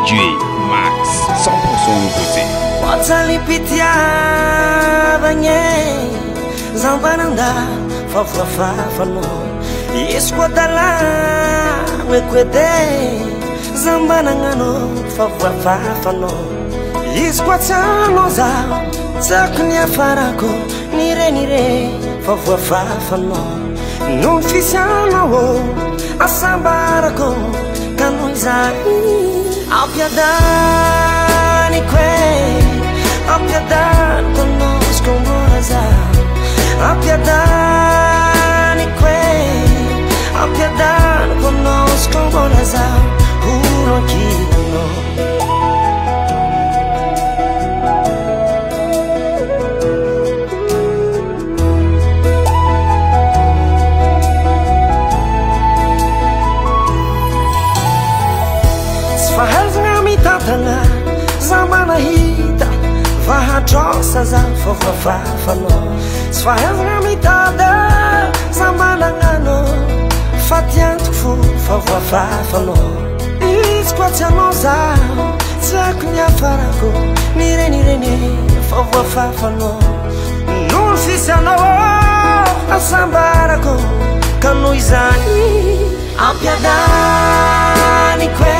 DJ Max 100% nouveauté. Watsalipitiavagny zambananda fafafafanao izy koa dalagna koede zambanagnano fafafafanao izy koa tianao zaho tiako ny afarako nire fafafafanao no fisianao asambarako kanoy zany ampiadany kwe ampiadany konosiko moraza ampiadany kwe ampiadany konosiko moraza urokino Fahaizana mitatana zamana hita vahatrosa za fafafafanao tsy fahaizana mitada zamana ngano fatiantoko fo fafafafanao izy koa tsy anao zaho tiako ny afarako nirenireny fafafafanao noho sisy anao asambarako ka noho izany ampiadany kwe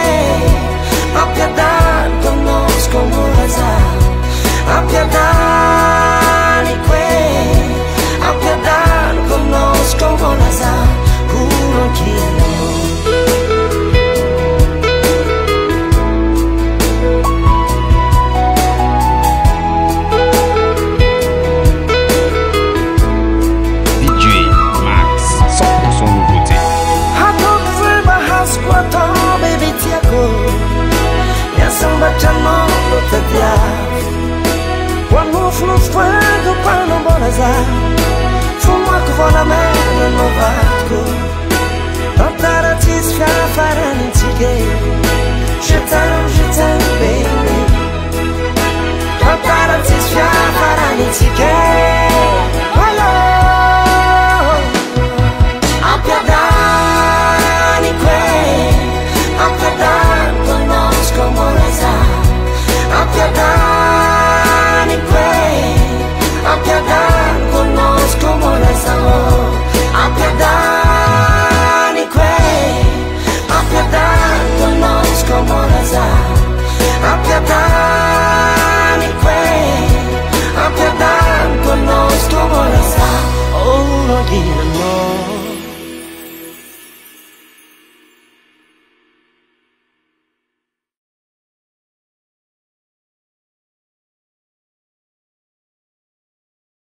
ampiadany konosiko moraza ampiadany kwe ampiadany konosiko moraza urokino DJ Max 100% nouveauté. Hatoko zay bahazoko atao bebe tiako Sambatrano tadia Wanofnofando panombonaza Fumako volamena novatko Tantaratis fiafaranitsike Je t'aime baby Tantaratis fiafaranitsike Hello Ampiadani kwe Ampiadani konosiko moraza ampiadany kwe ampiadany konosiko moraza ampiadany kwe ampiadany konosiko moraza ampiadany